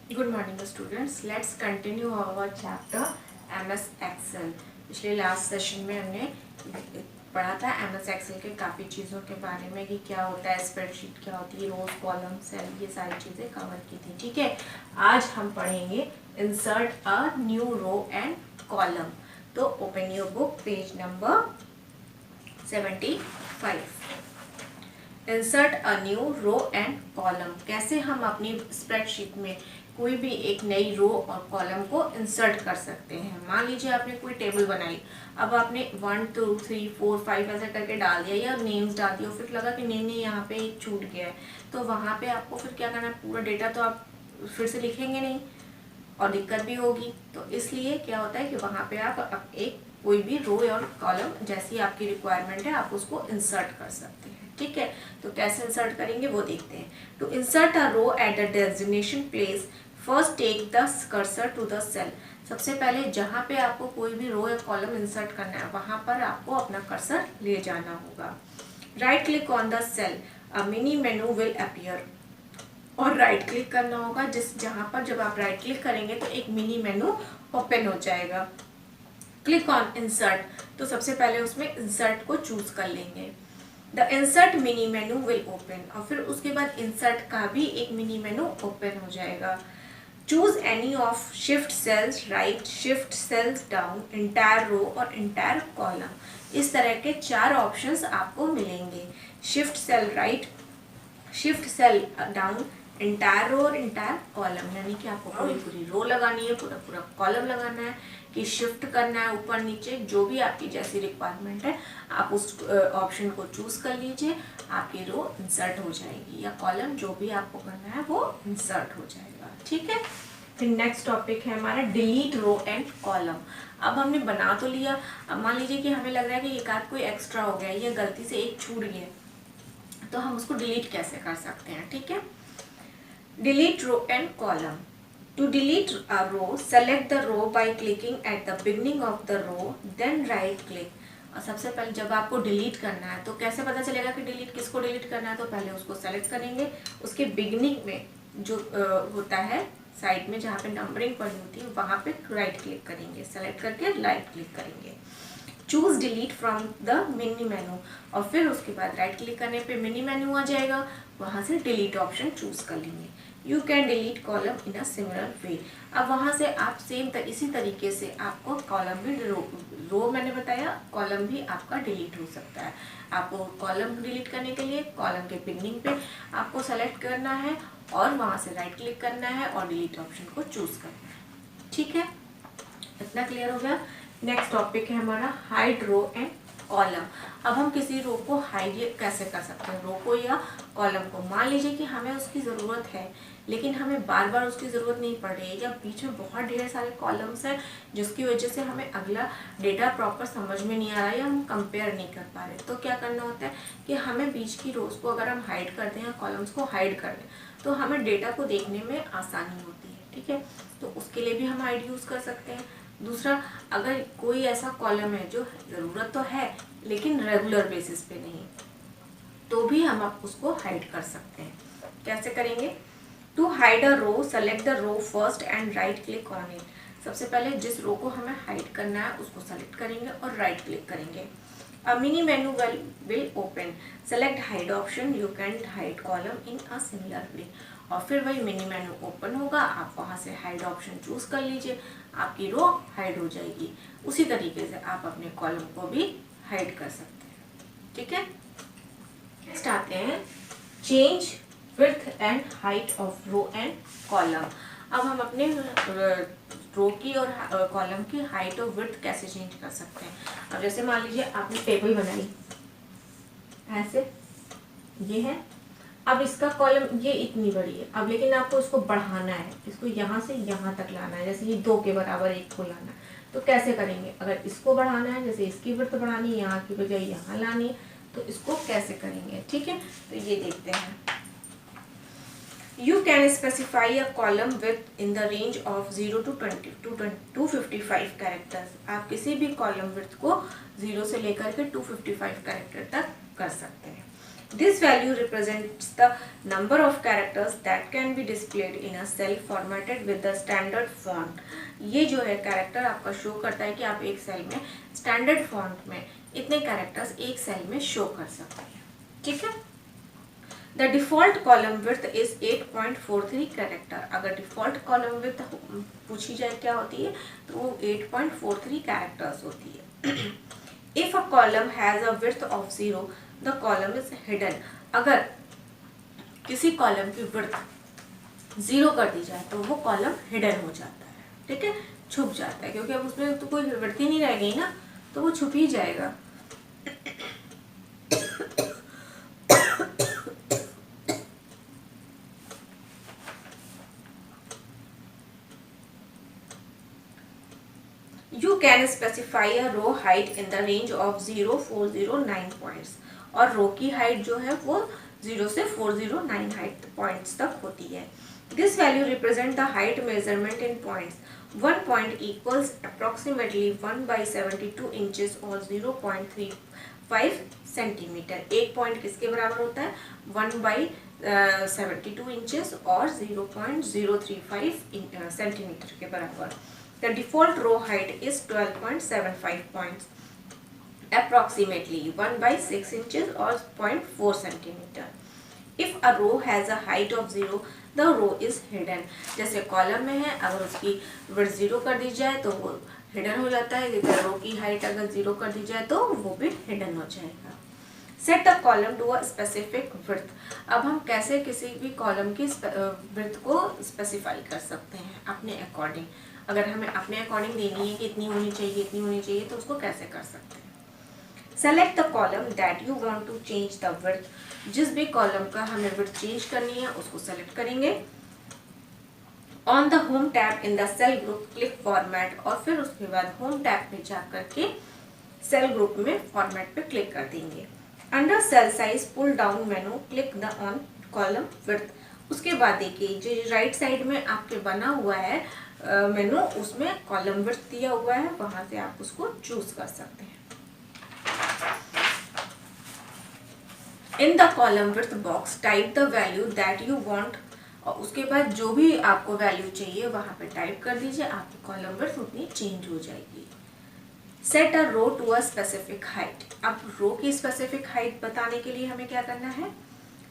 Good morning students, let's continue our chapter MS excel. पिछले last session में हमने पढ़ा था MS एक्सेल के काफ़ी चीज़ों के बारे में कि क्या होता है स्प्रेडशीट, क्या होती है रोज, कॉलम, सेल, ये सारी चीज़ें कवर की थी। ठीक है, आज हम पढ़ेंगे insert a new row and column. तो open your book, page number 75। Insert a new row and column. कैसे हम अपनी स्प्रेडशीट में कोई भी एक नई रो और कॉलम को इंसर्ट कर सकते हैं। मान लीजिए आपने कोई टेबल बनाई, अब आपने 1 2 3 4 5 ऐसे करके डाल दिया या नेम्स डाल दिया, फिर लगा कि नहीं यहाँ पे एक छूट गया है, तो वहाँ पे आपको फिर क्या करना है, पूरा डेटा तो आप फिर से लिखेंगे नहीं और दिक्कत भी होगी। तो इसलिए क्या होता है कि वहाँ पे आप एक कोई भी रो और कॉलम जैसी आपकी रिक्वायरमेंट है आप उसको इंसर्ट कर सकते हैं। ठीक है, तो कैसे इंसर्ट करेंगे वो देखते हैं। To insert a row at the designation place, first take the cursor to the cell. सबसे पहले जहाँ पे आपको कोई भी रो या कॉलम इंसर्ट करना है वहाँ पर आपको अपना कर्सर ले जाना होगा। Right click on the cell, a mini menu will appear. और राइट क्लिक करना होगा जिस जहाँ पर जब आप राइट क्लिक करेंगे तो एक मिनी मेनू ओपन हो जाएगा। क्लिक ऑन इंसर्ट, तो सबसे पहले उसमें इंसर्ट को चूज कर लेंगे। The insert mini menu will open, और फिर उसके बाद इंसर्ट का भी एक मिनी मेनू ओपन हो जाएगा। Choose any of shift cells right, shift cells down, entire row और इंटायर कॉलम। इस तरह के 4 ऑप्शंस आपको मिलेंगे। Shift cell right, shift cell down, entire row और इंटायर कॉलम, यानी कि आपको पूरी पूरी रो लगानी है, पूरा पूरा कॉलम लगाना है, कि शिफ्ट करना है ऊपर नीचे, जो भी आपकी जैसी रिक्वायरमेंट है आप उस ऑप्शन को चूज कर लीजिए, आपकी रो इंसर्ट हो जाएगी या कॉलम जो भी आपको करना है वो इंसर्ट हो जाएगा। ठीक है, फिर नेक्स्ट टॉपिक है हमारा डिलीट रो एंड कॉलम। अब हमने बना तो लिया, अब मान लीजिए कि हमें लग रहा है कि एक आध कोई एक्स्ट्रा हो गया या गलती से एक छूट गया, तो हम उसको डिलीट कैसे कर सकते हैं। ठीक है, delete row and column. To delete a row, select the row by clicking at the beginning of the row, then right click. और सबसे पहले जब आपको डिलीट करना है तो कैसे पता चलेगा कि डिलीट किसको डिलीट करना है, तो पहले उसको सेलेक्ट करेंगे, उसके बिगिनिंग में जो होता है साइड में जहाँ पे नंबरिंग पड़ी होती है वहाँ पे राइट क्लिक करेंगे, सेलेक्ट करके राइट क्लिक करेंगे। Choose delete from the mini मेनू, और फिर उसके बाद राइट क्लिक करने पे मिनी मेनू आ जाएगा, वहाँ से डिलीट ऑप्शन चूज कर लेंगे। You can delete column in a similar way. अब वहाँ से आप सेम इसी तरीके से आपको कॉलम भी रो मैंने बताया, कॉलम भी आपका डिलीट हो सकता है। आपको कॉलम डिलीट करने के लिए कॉलम के बिगनिंग पे आपको सेलेक्ट करना है और वहाँ से राइट क्लिक करना है और डिलीट ऑप्शन को चूज करना है। ठीक है, इतना क्लियर हो गया। नेक्स्ट टॉपिक है हमारा हाइड रो एंड कॉलम। अब हम किसी रो को हाइड कैसे कर सकते हैं, रो को या कॉलम को। मान लीजिए कि हमें उसकी ज़रूरत है लेकिन हमें बार बार उसकी ज़रूरत नहीं पड़ रही है, या बीच में बहुत ढेर सारे कॉलम्स हैं जिसकी वजह से हमें अगला डेटा प्रॉपर समझ में नहीं आ रहा है या हम कंपेयर नहीं कर पा रहे, तो क्या करना होता है कि हमें बीच की रोज को अगर हम हाइड कर दें या कॉलम्स को हाइड कर दें तो हमें डेटा को देखने में आसानी होती है। ठीक है, तो उसके लिए भी हम हाइड यूज़ कर सकते हैं। दूसरा, अगर कोई ऐसा कॉलम है जो ज़रूरत तो है लेकिन रेगुलर बेसिस पे नहीं, तो भी हम उसको हाइड कर सकते हैं। कैसे करेंगे? To hide a row, select the row first and right click on it. सबसे पहले जिस रो को हमें हाइड करना है उसको सेलेक्ट करेंगे और राइट क्लिक करेंगे। अ mini menu will open, select hide option, you can hide column in a similar way. और फिर वही मिनी मेनू ओपन होगा, आप वहाँ से हाइड ऑप्शन चूज कर लीजिए, आपकी रो हाइड हो जाएगी। उसी तरीके से आप अपने कॉलम को भी हाइड कर सकते हैं। ठीक है, नेक्स्ट आते हैं change width and height of row and column. अब हम अपने रो की और कॉलम की हाइट और विड्थ कैसे चेंज कर सकते हैं। अब जैसे मान लीजिए आपने टेबल बनाई ऐसे, ये है, अब इसका कॉलम ये इतनी बड़ी है, अब लेकिन आपको इसको बढ़ाना है, इसको यहाँ से यहाँ तक लाना है, जैसे ये 2 के बराबर एक को लाना है, तो कैसे करेंगे? अगर इसको बढ़ाना है, जैसे इसकी विड्थ बढ़ानी है, यहाँ की बजाय यहाँ लानी है, तो इसको कैसे करेंगे? ठीक है, तो ये देखते हैं। You can specify a column width in the range of 0 to 255 characters. आप किसी भी कॉलम विड्थ को 0 से लेकर के 255 कैरेक्टर तक कर सकते हैं। This value represents the number of characters that can be displayed in a cell formatted with the standard font. ये जो है कैरेक्टर आपका शो करता है कि आप एक सेल में स्टैंडर्ड फॉन्ट में इतने कैरेक्टर्स एक सेल में शो कर सकते हैं. ठीक है. The default column width is 8.43 character. अगर डिफॉल्ट कॉलम विड्थ पूछी जाए क्या होती है तो वो 8.43 कैरेक्टर्स होती है. If a column has a width of 0, the column is hidden. अगर किसी कॉलम की विड्थ 0 कर दी जाए तो वो कॉलम हिडन हो जाता है. ठीक है, छुप जाता है, क्योंकि अब उसमें तो कोई विड्थ ही नहीं रह गई ना, तो वो छुप ही जाएगा. You can specify a row height in the range of 0409 points. और रो की हाइट जो है वो 0 से 409 हाइट पॉइंट्स तक होती है. This value represent the height measurement in points. 1 point equals approximately 1 by 72 inches or 0.35 centimetre. एक पॉइंट किसके बराबर होता है? 1 by 72 इंचेस और 0.035 सेंटीमीटर के बराबर. The default row height is 12.75 points, approximately 1 by 6 inches or 0.4 centimeter. If a row has a height of 0, the row is hidden. जैसे column में है, अगर उसकी विड्थ 0 कर दी जाए तो वो हिडन हो जाता है. रो की हाइट अगर 0 कर दी जाए तो वो भी हिडन हो जाएगा. Set the column to a specific width. अब हम कैसे किसी भी कॉलम की विड्थ को स्पेसिफाई कर सकते हैं अपने अकॉर्डिंग. अगर हमें अपने अकॉर्डिंग देनी है कि इतनी होनी चाहिए, इतनी होनी चाहिए, तो उसको कैसे कर सकते हैं? Select the column that you want to change the width. जिस भी कॉलम का हमें विड्थ चेंज करनी है उसको सेलेक्ट करेंगे. On the home tab in the cell group click format, और फिर उसके बाद होम टैब पे जा करके सेल ग्रुप में फॉर्मेट पे क्लिक कर देंगे. Under cell size pull down menu click the on column width. उसके बाद देखिए जो राइट साइड में आपके बना हुआ है मेनू, उसमें कॉलम विड्थ दिया हुआ है, वहां से आप उसको चूज कर सकते हैं. In the column width box type the value that you want, और उसके बाद जो भी आपको वैल्यू चाहिए वहां पे टाइप कर दीजिए. आपकी कॉलम विड्थ उतनी चेंज हो जाएगी. Set a row to a specific height. अब रो की स्पेसिफिक हाइट बताने के लिए हमें क्या करना है?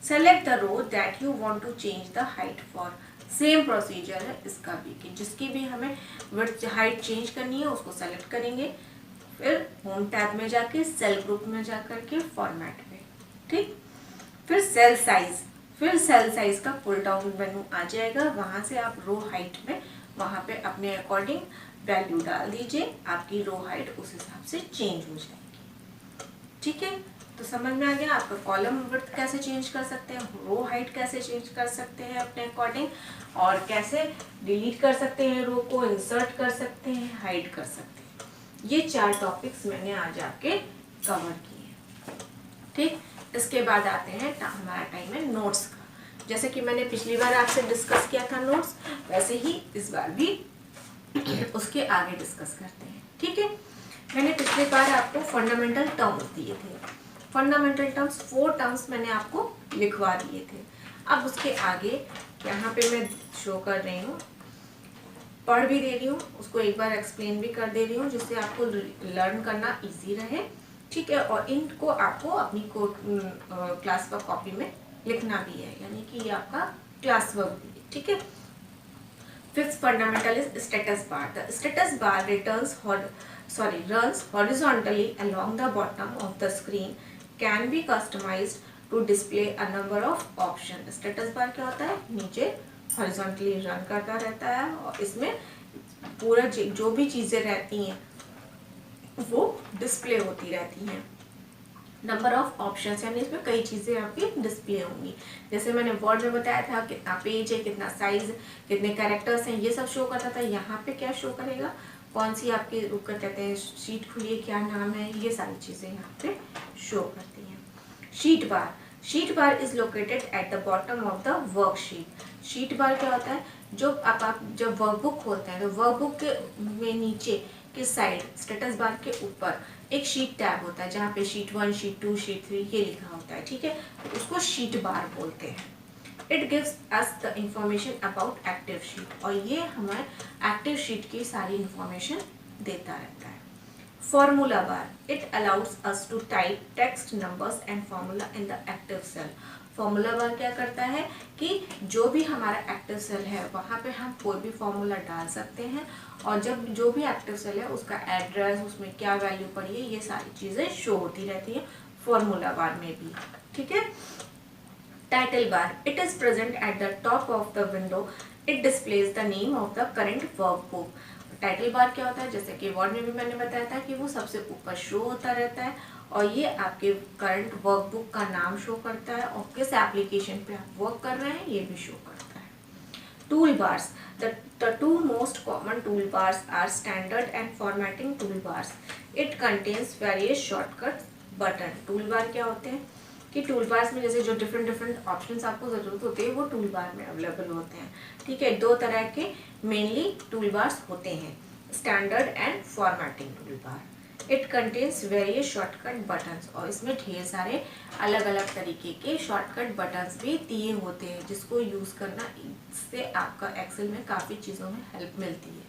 Select the row that you want to change the height for. Same procedure है इसका भी, कि जिसकी भी हमें विड्थ हाइट चेंज करनी है उसको सेलेक्ट करेंगे. फिर होम टैब में जाके सेल ग्रुप में जा करके फॉर्मेट में, ठीक. फिर सेल साइज का पुल डाउन मेनू आ जाएगा. वहां से आप रो हाइट में वहां पे अपने अकॉर्डिंग वैल्यू डाल दीजिए. आपकी रो हाइट उस हिसाब से चेंज हो जाएगी. ठीक है, तो समझ में आ गया आपका कॉलम विड्थ कैसे चेंज कर सकते हैं, रो हाइट कैसे चेंज कर सकते हैं अपने अकॉर्डिंग, और कैसे डिलीट कर सकते हैं रो को, इंसर्ट कर सकते हैं, हाइड कर सकते हैं. ये 4 टॉपिक्स मैंने आज आपके कवर किए. ठीक, इसके बाद आते हैं हमारा टाइम है नोट्स का. जैसे कि मैंने पिछली बार आपसे डिस्कस किया था नोट्स, वैसे ही इस बार भी उसके आगे डिस्कस करते हैं. ठीक है, मैंने पिछली बार आपको फंडामेंटल टर्म्स दिए थे. फंडामेंटल टर्म्स 4 टर्म्स मैंने आपको लिखवा दिए थे. अब उसके आगे यहाँ पे मैं शो कर रही हूँ, पढ़ भी दे रही हूँ, उसको एक बार एक्सप्लेन भी कर दे रही हूँ, जिससे आपको लर्न करना इजी रहे. ठीक है, और इनको आपको अपनी क्लास वर्क कॉपी में लिखना भी है, यानी कि ये आपका क्लास वर्क भी है. ठीक है. Fifth fundamental is status bar. The status bar runs horizontally along the bottom of the screen, can be customized to display a number of options. Status bar क्या होता है? नीचे हॉरिजॉन्टली रन करता रहता है और इसमें पूरा जो भी चीज़ें रहती हैं वो डिस्प्ले होती रहती हैं. नंबर ऑफ ऑप्शंस, यानी इसमें कई चीज़ें आपकी डिस्प्ले होंगी. जैसे मैंने वर्ड में बताया था कितना पेज है, कितना साइज, कितने कैरेक्टर्स हैं, ये सब शो करता था. यहाँ पे क्या शो करेगा, कौन सी आपकी कहते हैं शीट खुली है, क्या नाम है, ये सारी चीज़ें यहाँ पे शो करती हैं. Sheet bar is located at the bottom of the worksheet. Sheet bar क्या होता है? जो आप जब वर्कबुक खोलते हैं तो वर्कबुक के में नीचे के साइड स्टेटस बार के ऊपर एक शीट टैब होता है जहाँ पे शीट 1, शीट 2, शीट 3 ये लिखा होता है, ठीक है, तो उसको शीट बार बोलते हैं। It gives us the information about active sheet, और ये हमें एक्टिव शीट की सारी इंफॉर्मेशन देता रहता है। Formula bar, it allows us to type text, numbers and formula in the active cell. Formula bar क्या करता है कि जो भी हमारा एक्टिव सेल है वहाँ पे हम कोई भी फॉर्मूला डाल सकते हैं, और जब जो भी एक्टिव सेल है उसका एड्रेस, उसमें क्या वैल्यू पड़ी है, ये सारी चीज़ें शो होती रहती है फॉर्मूला बार में भी, ठीक है। Title bar, it is present at the top of the window, it displays the name of the current workbook. Title bar क्या होता है, जैसे कि वर्ड में भी मैंने बताया था कि वो सबसे ऊपर शो होता रहता है, और ये आपके करंट वर्कबुक का नाम शो करता है, और किस एप्लीकेशन पे आप वर्क कर रहे हैं ये भी शो करता है। Tool bars, the two most common toolbars are standard and formatting toolbars. It contains various shortcuts button. Toolbar क्या होते हैं कि टूलबार्स में जैसे जो डिफरेंट ऑप्शंस आपको ज़रूरत होती है वो टूलबार में अवेलेबल होते हैं, ठीक है। दो तरह के मेनली टूलबार्स होते हैं, standard and formatting toolbar. It contains various shortcut buttons, और इसमें ढेर सारे अलग अलग तरीके के शॉर्टकट बटन्स भी दिए होते हैं जिसको यूज़ करना इससे आपका एक्सेल में काफ़ी चीज़ों में हेल्प मिलती है,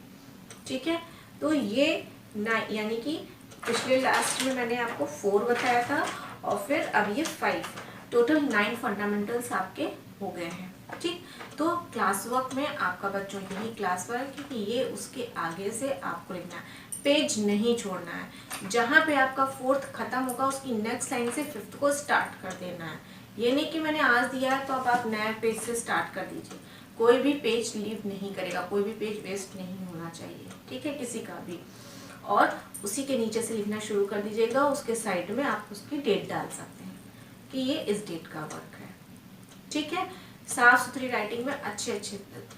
ठीक है। तो ये ना यानी कि पिछले लास्ट में मैंने आपको 4 बताया था, और फिर अब ये 5, टोटल 9 फंडामेंटल्स आपके हो गए हैं, ठीक। तो क्लास वर्क में आपका बच्चों यही क्लास वर्क है कि ये उसके आगे से आपको लिखना है, पेज नहीं छोड़ना है। जहाँ पे आपका 4th खत्म होगा उसकी नेक्स्ट लाइन से 5th को स्टार्ट कर देना है। ये नहीं कि मैंने आज दिया है तो अब आप नया पेज से स्टार्ट कर दीजिए, कोई भी पेज लीव नहीं करेगा, कोई भी पेज वेस्ट नहीं होना चाहिए, ठीक है, किसी का भी। और उसी के नीचे से लिखना शुरू कर दीजिएगा, उसके साइड में आप उसकी डेट डाल सकते हैं कि ये इस डेट का वर्क है, ठीक है। साफ सुथरी राइटिंग में अच्छे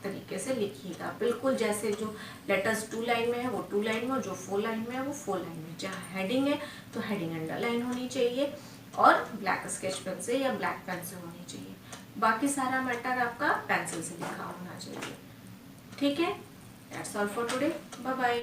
तरीके से लिखिएगा, बिल्कुल जैसे जो लेटर्स 2 लाइन में है वो 2 लाइन में, और जो 4 लाइन में है वो 4 लाइन में। जहाँ हेडिंग है तो हेडिंग अंडरलाइन होनी चाहिए, और ब्लैक स्केच पेन से या ब्लैक पेन से होनी चाहिए। बाकी सारा मैटर आपका पेंसिल से लिखा होना चाहिए, ठीक है। That's all for today, bye bye.